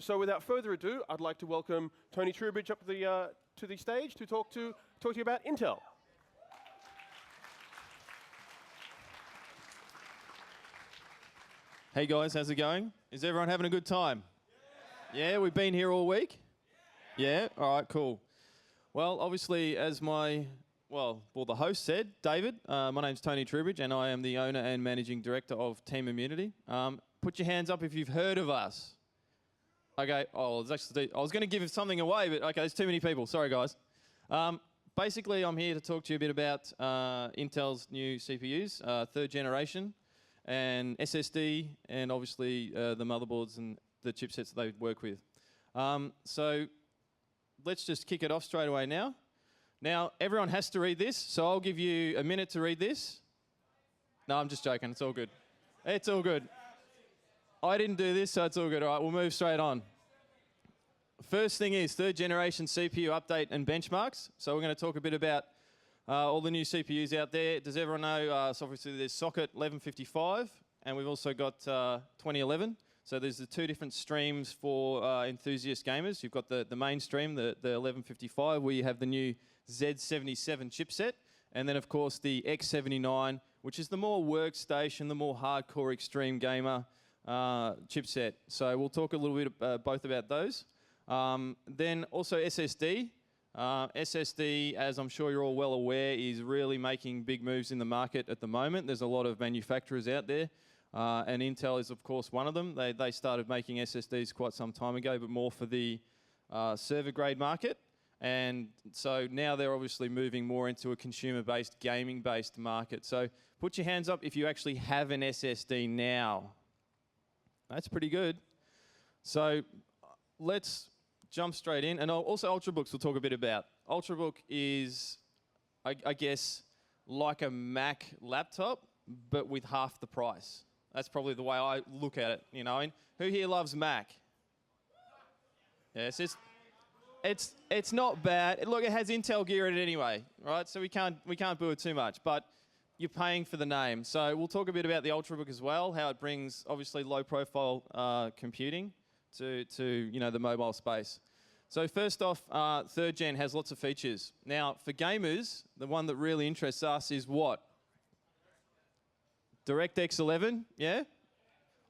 So without further ado, I'd like to welcome Tony Trubridge up to the stage to talk to you about Intel. Hey guys, how's it going? Is everyone having a good time? Yeah, we've been here all week? Yeah? All right, cool. Well, obviously, as the host said, David, my name's Tony Trubridge, and I am the owner and managing director of Team Immunity. Put your hands up if you've heard of us. Okay, I was going to give something away, but okay, there's too many people. Sorry, guys. Basically, I'm here to talk to you a bit about Intel's new CPUs, third generation, and SSD, and obviously the motherboards and the chipsets that they work with. So let's just kick it off straight away now. Now, everyone has to read this, so I'll give you a minute to read this. No, I'm just joking. It's all good. It's all good. I didn't do this, so it's all good. All right, we'll move straight on. First thing is third generation CPU update and benchmarks. So we're going to talk a bit about all the new CPUs out there. Does everyone know, so obviously there's Socket 1155, and we've also got 2011. So there's the two different streams for enthusiast gamers. You've got the mainstream, the 1155, where you have the new Z77 chipset, and then of course the X79, which is the more workstation, the more hardcore extreme gamer chipset. So we'll talk a little bit both about those. Then also SSD. SSD, as I'm sure you're all well aware, is really making big moves in the market at the moment. There's a lot of manufacturers out there, and Intel is of course one of them. They started making SSDs quite some time ago, but more for the server grade market. And so now they're obviously moving more into a consumer-based, gaming-based market. So put your hands up if you actually have an SSD now. That's pretty good. So let's jump straight in. And also Ultrabooks we'll talk a bit about. Ultrabook is, I guess, like a Mac laptop, but with half the price. That's probably the way I look at it, you know. And who here loves Mac? Yes, it's not bad. Look, it has Intel gear in it anyway, right? So we can't boo it too much, but you're paying for the name. So we'll talk a bit about the Ultrabook as well, how it brings obviously low profile computing to the mobile space. So first off, third gen has lots of features. Now for gamers, the one that really interests us is what? DirectX 11, yeah?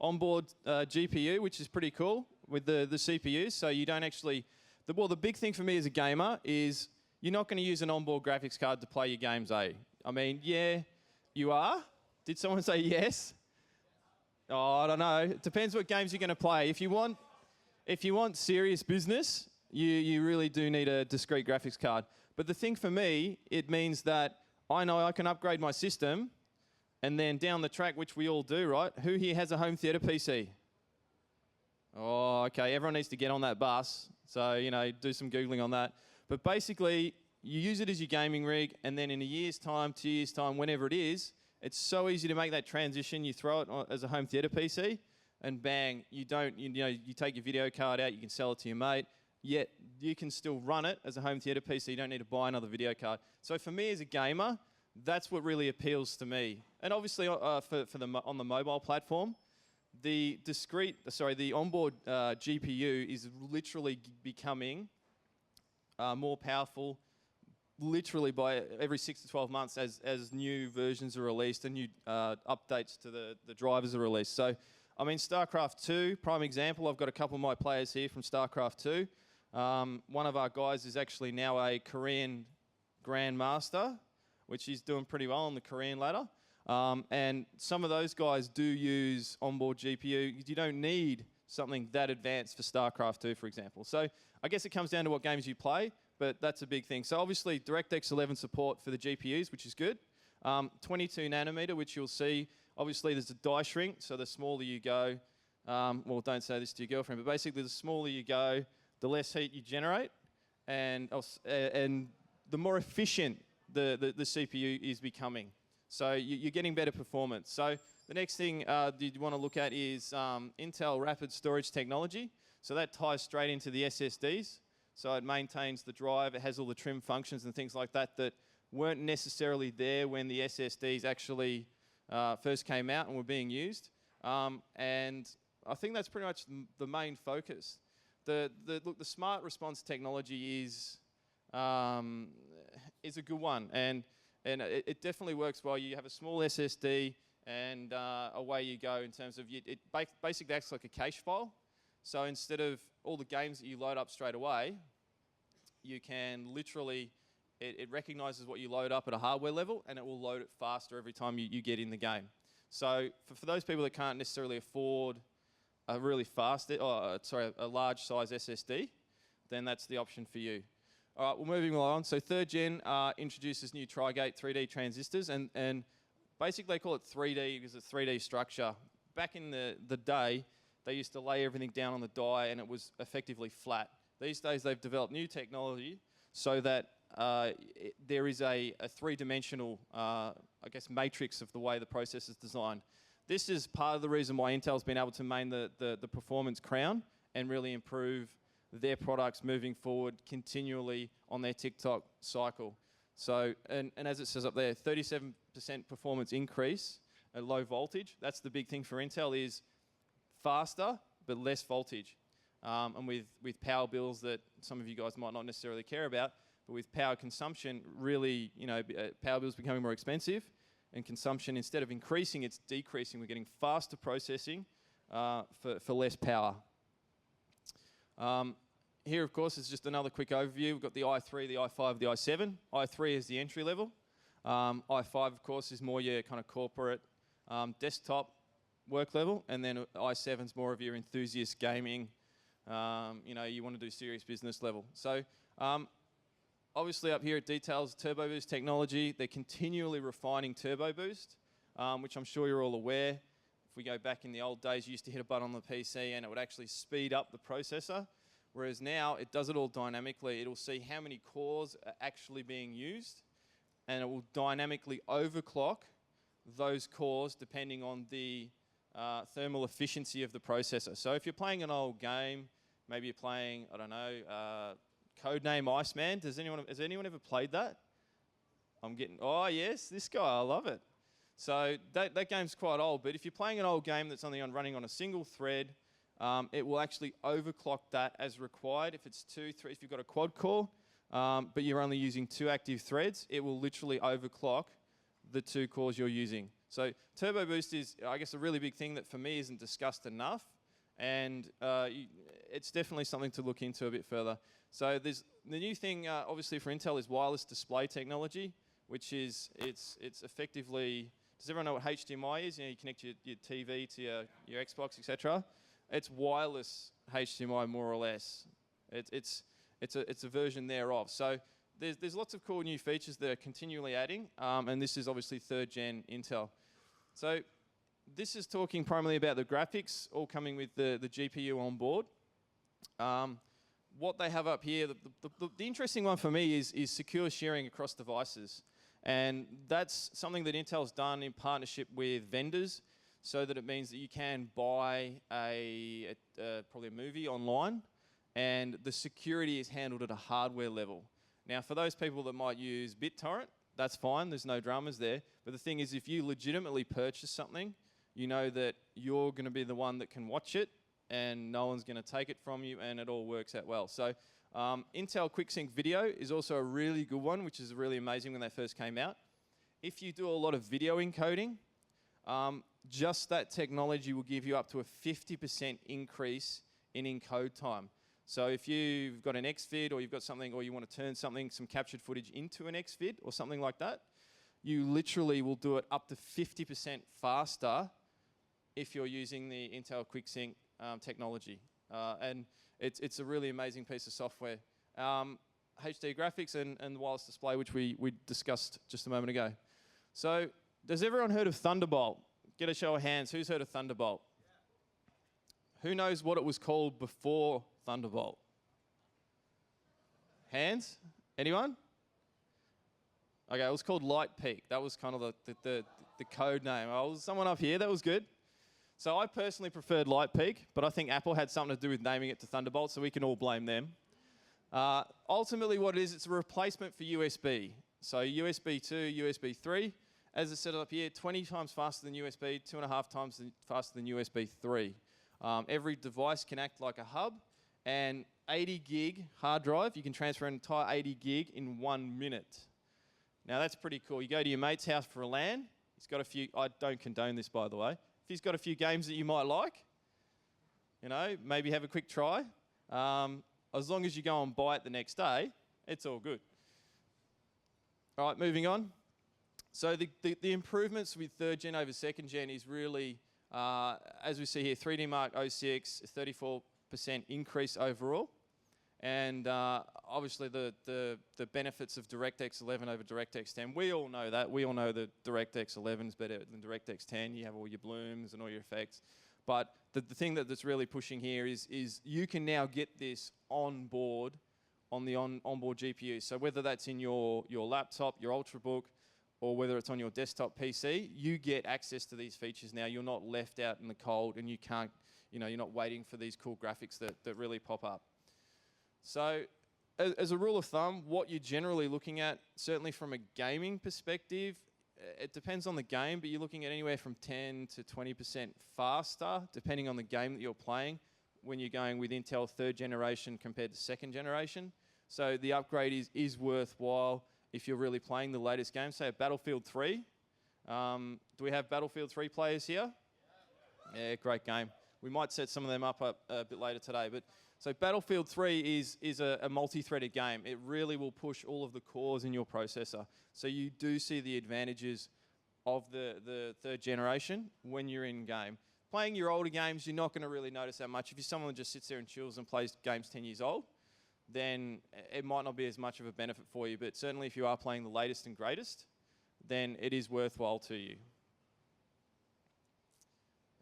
Onboard GPU, which is pretty cool with the CPUs. So you don't actually, the big thing for me as a gamer is you're not going to use an onboard graphics card to play your games, eh? I mean, yeah, you are? Did someone say yes? Oh, I don't know. It depends what games you're going to play. If you want serious business, you really do need a discrete graphics card. But the thing for me, it means that I know I can upgrade my system, and then down the track, which we all do, right? Who here has a home theater PC? Oh, okay. Everyone needs to get on that bus. So, do some Googling on that. But basically, you use it as your gaming rig, and then in a year's time, 2 years' time, whenever it is, it's so easy to make that transition. You throw it as a home theater PC, and bang, you take your video card out, you can sell it to your mate, yet you can still run it as a home theater PC. You don't need to buy another video card. So for me as a gamer, that's what really appeals to me. And obviously on the mobile platform, the onboard GPU is literally becoming more powerful literally by every 6 to 12 months as new versions are released and new updates to the drivers are released. So, I mean, StarCraft 2, prime example, I've got a couple of my players here from StarCraft 2. One of our guys is actually now a Korean Grandmaster, which is doing pretty well on the Korean ladder. And some of those guys do use onboard GPU. You don't need something that advanced for StarCraft 2, for example. So I guess it comes down to what games you play, but that's a big thing. So obviously DirectX 11 support for the GPUs, which is good. 22 nanometer, which you'll see. Obviously there's a die shrink, so the smaller you go, well, don't say this to your girlfriend, but basically the smaller you go, the less heat you generate, and the more efficient the CPU is becoming. So you're getting better performance. So the next thing you want to look at is Intel Rapid Storage Technology. So that ties straight into the SSDs. So it maintains the drive. It has all the trim functions and things like that that weren't necessarily there when the SSDs actually first came out and were being used. And I think that's pretty much the main focus. Look, the smart response technology is a good one, and it definitely works well. You have a small SSD, and away you go in terms of it basically acts like a cache file. So instead of all the games that you load up straight away, you can literally, it recognizes what you load up at a hardware level, and it will load it faster every time you get in the game. So for those people that can't necessarily afford a really fast, a large size SSD, then that's the option for you. All right, we're moving along. So 3rd gen introduces new Tri-Gate 3D transistors, and basically they call it 3D because it's 3D structure. Back in the day, they used to lay everything down on the die and it was effectively flat. These days they've developed new technology so that there is a 3-dimensional, matrix of the way the process is designed. This is part of the reason why Intel's been able to maintain the performance crown and really improve their products moving forward continually on their TikTok cycle. So, and as it says up there, 37% performance increase at low voltage. That's the big thing for Intel, is faster but less voltage. And with power bills that some of you guys might not necessarily care about, but with power consumption, really, power bills becoming more expensive, and consumption, instead of increasing, it's decreasing. We're getting faster processing for less power. Here, of course, is just another quick overview. We've got the i3, the i5, the i7. i3 is the entry level. i5, of course, is more your kind of corporate desktop work level, and then i7 is more of your enthusiast gaming. You want to do serious business level. So obviously up here it details Turbo Boost technology. They're continually refining Turbo Boost, which I'm sure you're all aware. If we go back in the old days, you used to hit a button on the PC and it would actually speed up the processor, whereas now it does it all dynamically. It'll see how many cores are actually being used, and it will dynamically overclock those cores depending on the thermal efficiency of the processor. So if you're playing an old game, maybe you're playing, I don't know, Codename Iceman. Has anyone ever played that? Oh yes, this guy, I love it. So that game's quite old, but if you're playing an old game that's only running on a single thread, it will actually overclock that as required. If it's if you've got a quad core, but you're only using 2 active threads, it will literally overclock the 2 cores you're using. So Turbo Boost is, I guess, a really big thing that for me isn't discussed enough, and it's definitely something to look into a bit further. So the new thing, obviously for Intel, is wireless display technology, which is it's effectively. Does everyone know what HDMI is? You connect your TV to your Xbox, etc. It's wireless HDMI, more or less. It's a version thereof. So there's lots of cool new features that are continually adding, and this is obviously 3rd gen Intel. So this is talking primarily about the graphics, all coming with the GPU on board. What they have up here, the interesting one for me is secure sharing across devices. And that's something that Intel's done in partnership with vendors, so that it means that you can buy probably a movie online, and the security is handled at a hardware level. Now, for those people that might use BitTorrent, that's fine, there's no dramas there. But the thing is, if you legitimately purchase something, you know that you're going to be the one that can watch it, and no one's going to take it from you, and it all works out well. So Intel QuickSync Video is also a really good one, which is really amazing when they first came out. If you do a lot of video encoding, just that technology will give you up to a 50% increase in encode time. So if you've got an XVID, or you've got something, or you want to turn something, some captured footage into an XVID or something like that, you literally will do it up to 50% faster if you're using the Intel QuickSync technology. And it's a really amazing piece of software. HD graphics and wireless display, which we discussed just a moment ago. So has everyone heard of Thunderbolt? Get a show of hands. Who's heard of Thunderbolt? Yeah. Who knows what it was called before Thunderbolt? Hands? Anyone? Okay, it was called Light Peak. That was kind of the code name. Oh, was someone up here? That was good. So I personally preferred Light Peak, but I think Apple had something to do with naming it to Thunderbolt, so we can all blame them. Ultimately what it is, it's a replacement for USB. So USB 2, USB 3, as it's set up here, 20 times faster than USB, 2.5 times faster than USB 3. Every device can act like a hub, and 80 gig hard drive. You can transfer an entire 80 gig in 1 minute. Now that's pretty cool. You go to your mate's house for a LAN. He's got a few, I don't condone this by the way. If he's got a few games that you might like, you know, maybe have a quick try. As long as you go and buy it the next day, it's all good. All right, moving on. So the improvements with 3rd gen over 2nd gen is really, as we see here, 3D Mark 06, 34% increase overall. And obviously the benefits of DirectX 11 over DirectX 10, we all know that. We all know that DirectX 11 is better than DirectX 10. You have all your blooms and all your effects. But the thing that's really pushing here is you can now get this on board on the onboard GPU. So whether that's in your laptop, your Ultrabook, or whether it's on your desktop PC, you get access to these features now. You're not left out in the cold and you can't, you know, you're not waiting for these cool graphics that really pop up. So as a rule of thumb, what you're generally looking at, certainly from a gaming perspective, it depends on the game, but you're looking at anywhere from 10 to 20% faster, depending on the game that you're playing, when you're going with Intel 3rd generation compared to 2nd generation. So the upgrade is worthwhile if you're really playing the latest game. Say a Battlefield 3. Do we have Battlefield 3 players here? Yeah, great game. We might set some of them up a bit later today. But so Battlefield 3 is a multi-threaded game. It really will push all of the cores in your processor. So you do see the advantages of the 3rd generation when you're in game. Playing your older games, you're not going to really notice that much. If you're someone that just sits there and chills and plays games 10 years old, then it might not be as much of a benefit for you. But certainly if you are playing the latest and greatest, then it is worthwhile to you.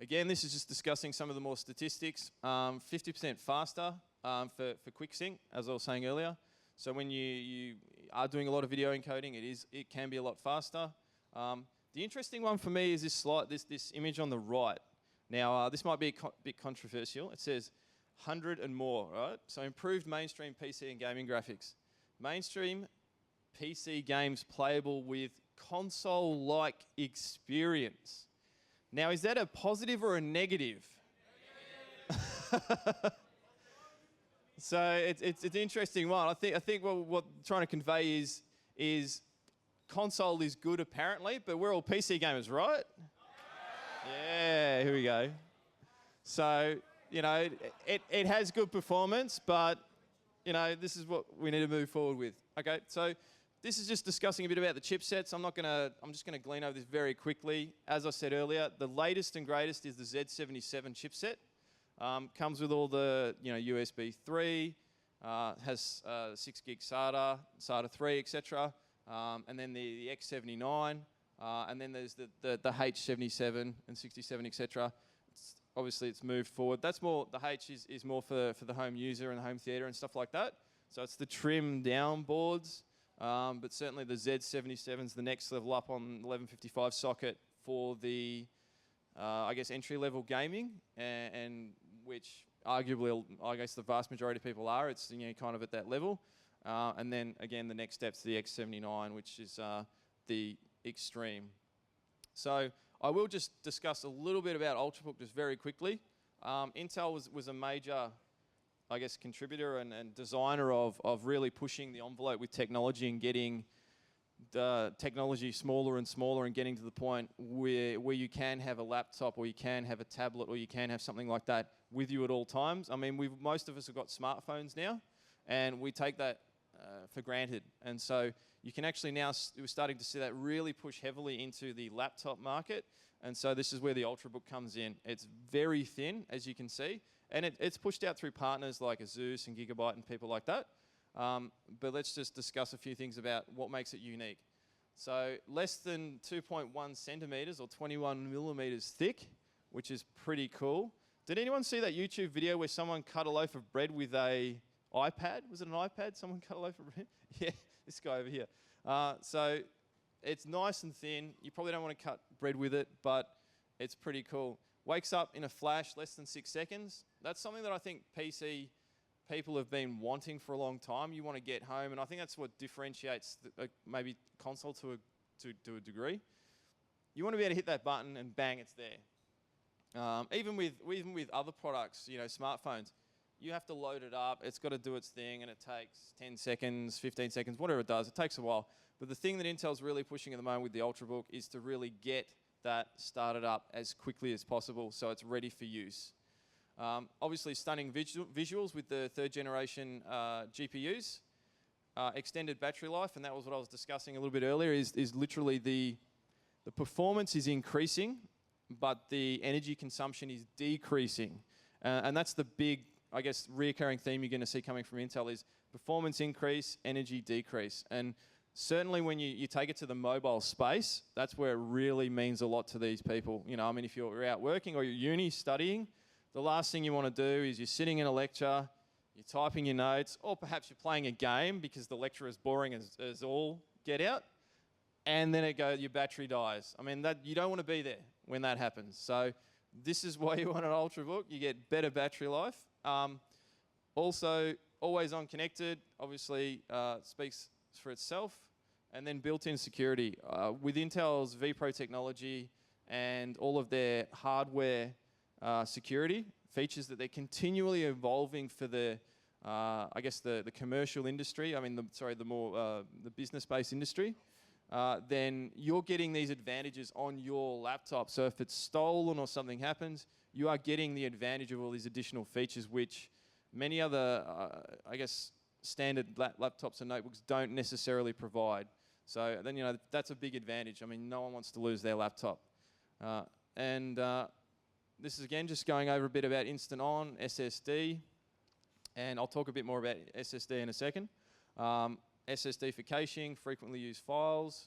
Again, this is just discussing some of the more statistics. 50% faster for QuickSync, as I was saying earlier. So when you are doing a lot of video encoding, it can be a lot faster. The interesting one for me is this image on the right. Now, this might be a bit controversial. It says 100 and more, right? So improved mainstream PC and gaming graphics. Mainstream PC games playable with console-like experience. Now, is that a positive or a negative? So it's an interesting one. I think what I'm trying to convey is console is good apparently, but we're all PC gamers, right? Yeah, here we go. So, you know, it has good performance, but, you know, this is what we need to move forward with. Okay, so this is just discussing a bit about the chipsets. I'm just gonna glean over this very quickly. As I said earlier, the latest and greatest is the Z77 chipset. Comes with all the, you know, USB 3, has 6 gig SATA, SATA 3, etc. And then the X79, and then there's the H77 and 67, etc. Obviously, it's moved forward. That's more, the H is more for the home user and the home theater and stuff like that. So it's the trimmed down boards, but certainly the Z77 is the next level up on 1155 socket for the, I guess, entry-level gaming, and which arguably, I guess, the vast majority of people are. It's, you know, kind of at that level. And then, again, the next step's the X79, which is the Extreme. So I will just discuss a little bit about Ultrabook just very quickly. Intel was a major, I guess, contributor and designer of really pushing the envelope with technology and getting the technology smaller and smaller and getting to the point where you can have a laptop or you can have a tablet or you can have something like that with you at all times. I mean, most of us have got smartphones now, and we take that for granted. And so you can actually now, we're starting to see that really push heavily into the laptop market. And so this is where the Ultrabook comes in. It's very thin, as you can see, and it's pushed out through partners like Asus and Gigabyte and people like that. But let's just discuss a few things about what makes it unique. So less than 2.1 centimeters or 21 millimeters thick, which is pretty cool. Did anyone see that YouTube video where someone cut a loaf of bread with a iPad? Was it an iPad? Someone cut a loaf of bread? Yeah, this guy over here. So it's nice and thin. You probably don't want to cut bread with it, but it's pretty cool. Wakes up in a flash, less than 6 seconds. That's something that I think PC people have been wanting for a long time. You want to get home, and I think that's what differentiates maybe console to a degree. You want to be able to hit that button and bang, it's there. Even with other products, you know, smartphones, you have to load it up. It's got to do its thing, and it takes 10 seconds, 15 seconds, whatever it does. It takes a while. But the thing that Intel's really pushing at the moment with the Ultrabook is to really get that started up as quickly as possible so it's ready for use. Obviously, stunning visuals with the third generation GPUs. Extended battery life, and that was what I was discussing a little bit earlier, is literally the performance is increasing, but the energy consumption is decreasing. And that's the big, I guess, reoccurring theme you're going to see coming from Intel is performance increase, energy decrease. And certainly when you take it to the mobile space, that's where it really means a lot to these people. You know, I mean, if you're out working or you're at uni studying, the last thing you want to do is you're sitting in a lecture, you're typing your notes, or perhaps you're playing a game because the lecture is boring as all get out, and then your battery dies. I mean, you don't want to be there when that happens. So this is why you want an Ultrabook. You get better battery life. Also, always on connected, obviously speaks for itself, and then built-in security. With Intel's vPro technology and all of their hardware security features that they're continually evolving for the, I guess the commercial industry. I mean, the business-based industry. Then you're getting these advantages on your laptop. So if it's stolen or something happens, you are getting the advantage of all these additional features, which many other, I guess, standard laptops and notebooks don't necessarily provide. So then, you know, that's a big advantage. I mean, no one wants to lose their laptop. This is, again, just going over a bit about Instant On, SSD, and I'll talk a bit more about SSD in a second. SSD for caching, frequently used files,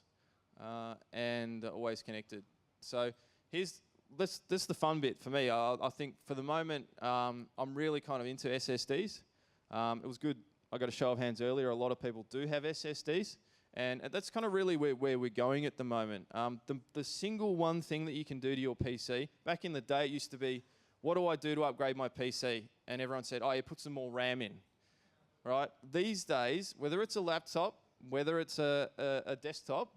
and always connected. So this is the fun bit for me. I think for the moment, I'm really kind of into SSDs. It was good, I got a show of hands earlier, a lot of people do have SSDs. And that's kind of really where we're going at the moment. The single one thing that you can do to your PC, back in the day it used to be, what do I do to upgrade my PC? And everyone said, oh, you put some more RAM in, right? These days, whether it's a laptop, whether it's a desktop,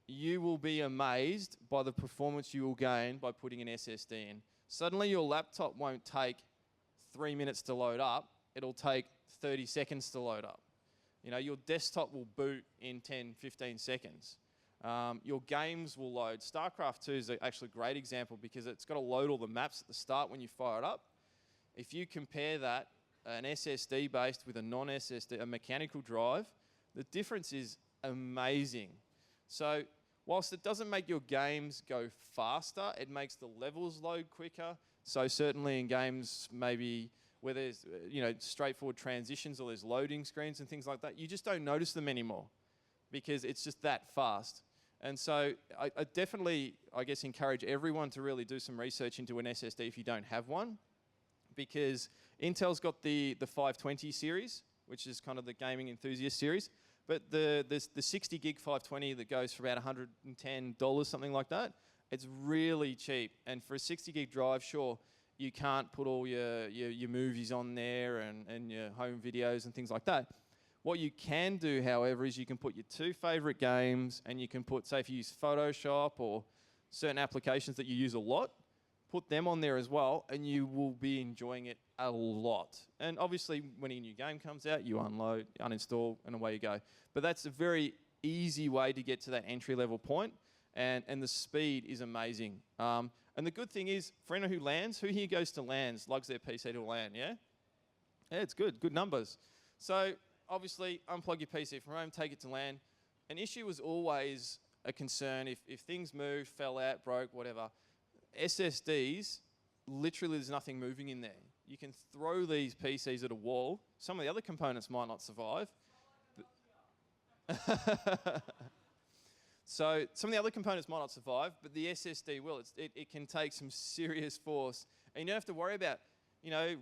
you will be amazed by the performance you will gain by putting an SSD in. Suddenly your laptop won't take 3 minutes to load up, it'll take 30 seconds to load up. You know, your desktop will boot in 10, 15 seconds. Your games will load. StarCraft 2 is actually a great example because it's got to load all the maps at the start when you fire it up. If you compare that, an SSD based with a non-SSD, a mechanical drive, the difference is amazing. So whilst it doesn't make your games go faster, it makes the levels load quicker. So certainly in games maybe where there's straightforward transitions or there's loading screens and things like that, you just don't notice them anymore because it's just that fast. And so I definitely, I guess, encourage everyone to really do some research into an SSD if you don't have one, because Intel's got the 520 series, which is kind of the gaming enthusiast series, but the 60 gig 520 that goes for about $110, something like that, it's really cheap. And for a 60 gig drive, sure, you can't put all your movies on there and your home videos and things like that. What you can do, however, is you can put your 2 favorite games, and you can put, say if you use Photoshop or certain applications that you use a lot, put them on there as well, and you will be enjoying it a lot. And obviously, when a new game comes out, you unload, uninstall, and away you go. But that's a very easy way to get to that entry-level point, and the speed is amazing. And the good thing is, for anyone who LANs, who here goes to LANs, lugs their PC to LAN, yeah? Yeah, it's good numbers. So obviously, unplug your PC from home, take it to LAN. An issue was always a concern if things moved, fell out, broke, whatever. SSDs, literally there's nothing moving in there. You can throw these PCs at a wall. Some of the other components might not survive. So some of the other components might not survive, but the SSD will. It can take some serious force. And you don't have to worry about,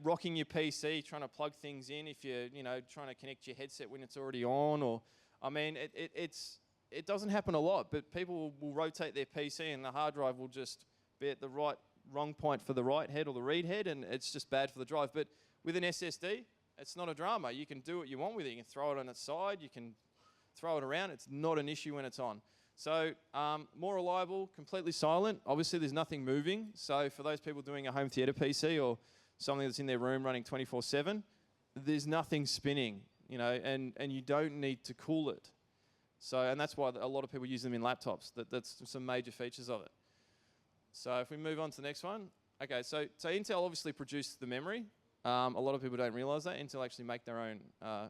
rocking your PC, trying to plug things in if you're, trying to connect your headset when it's already on. Or, I mean, it doesn't happen a lot, but people will rotate their PC and the hard drive will just be at the wrong point for the write head or the read head, and it's just bad for the drive. But with an SSD, it's not a drama. You can do what you want with it. You can throw it on its side. You can throw it around. It's not an issue when it's on. So more reliable, completely silent. Obviously, there's nothing moving. So for those people doing a home theatre PC or something that's in their room running 24/7, there's nothing spinning, you know, and you don't need to cool it. So, and that's why a lot of people use them in laptops. That's some major features of it. So if we move on to the next one. Okay, so Intel obviously produced the memory. A lot of people don't realize that. Intel actually make their own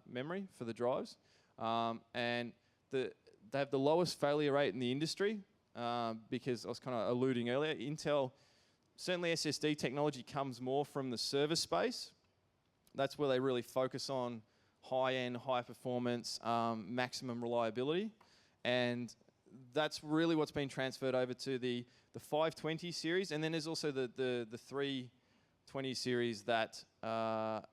memory for the drives. And they have the lowest failure rate in the industry because I was kind of alluding earlier. Intel, certainly SSD technology comes more from the server space. That's where they really focus on high-end, high performance, maximum reliability. And that's really what's been transferred over to the 520 series. And then there's also the 320 series that are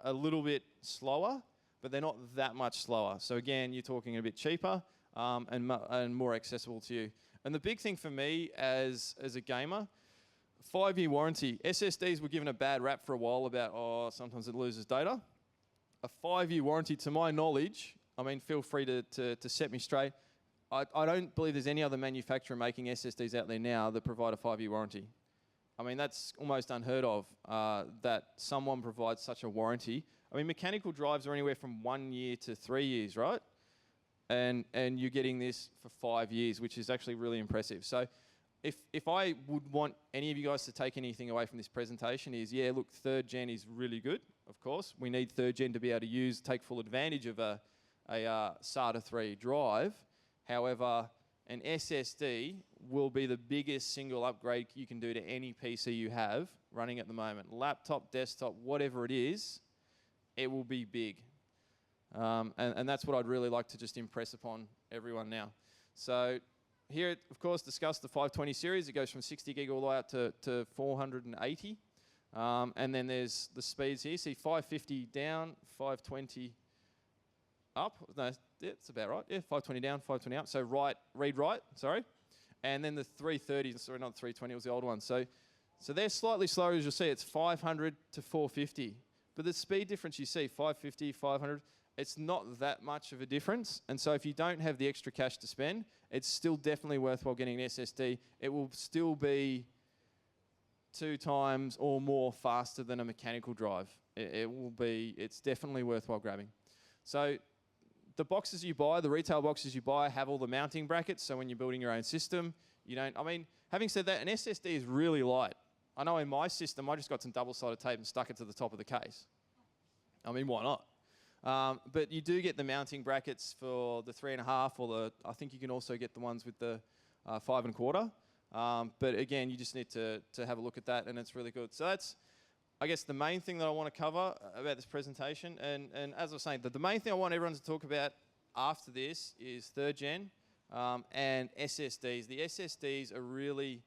a little bit slower, but they're not that much slower. So again, you're talking a bit cheaper and more accessible to you. And the big thing for me as a gamer, 5-year warranty. SSDs were given a bad rap for a while about, sometimes it loses data. A 5-year warranty, to my knowledge, I mean, feel free to set me straight. I don't believe there's any other manufacturer making SSDs out there now that provide a 5-year warranty. I mean, that's almost unheard of, that someone provides such a warranty. I mean, mechanical drives are anywhere from 1 year to 3 years, right? And you're getting this for 5 years, which is actually really impressive. So if I would want any of you guys to take anything away from this presentation is, yeah, look, 3rd gen is really good, of course. We need 3rd gen to be able to take full advantage of a SATA 3 drive. However, an SSD will be the biggest single upgrade you can do to any PC you have running at the moment. Laptop, desktop, whatever it is, it will be big. And that's what I'd really like to just impress upon everyone now. So here, of course, discuss the 520 series. It goes from 60 gig all the way up to 480. And then there's the speeds here. See 550 down, 520 up. No, yeah, it's about right. Yeah, 520 down, 520 up. So read write, sorry. And then the 330, sorry, not the 320, it was the old one. So they're slightly slower, as you'll see. It's 500 to 450. But the speed difference you see, 550, 500, it's not that much of a difference. And so if you don't have the extra cash to spend, it's still definitely worthwhile getting an SSD. It will still be 2 times or more faster than a mechanical drive. It's definitely worthwhile grabbing. So the boxes you buy, the retail boxes you buy, have all the mounting brackets. So when you're building your own system, you don't, I mean, having said that, an SSD is really light. I know in my system, I just got some double-sided tape and stuck it to the top of the case. I mean, why not? But you do get the mounting brackets for the 3.5 or I think you can also get the ones with the 5.25. But again, you just need to have a look at that and it's really good. So that's, I guess, the main thing that I want to cover about this presentation. And as I was saying, the main thing I want everyone to talk about after this is 3rd gen and SSDs. The SSDs are really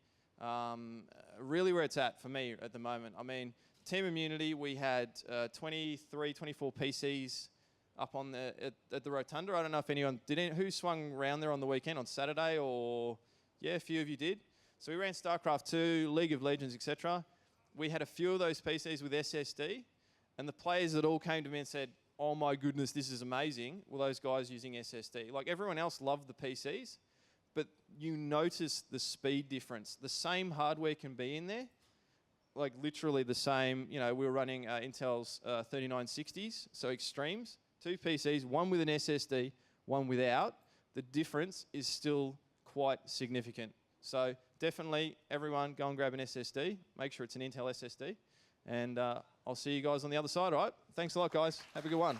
where it's at for me at the moment. I mean, Team Immunity, we had 23, 24 PCs up on at the Rotunda. I don't know if anyone who swung around there on the weekend on Saturday, or yeah, a few of you did. So we ran StarCraft 2, League of Legends, etc. We had a few of those PCs with SSD, and the players that all came to me and said, "Oh my goodness, this is amazing." Well, those guys using SSD, like everyone else, loved the PCs, but you notice the speed difference. The same hardware can be in there. Like literally the same, you know, we were running Intel's 3960s, so extremes, 2 PCs, one with an SSD, one without. The difference is still quite significant. So definitely everyone go and grab an SSD. Make sure it's an Intel SSD. And I'll see you guys on the other side, all right? Thanks a lot, guys. Have a good one.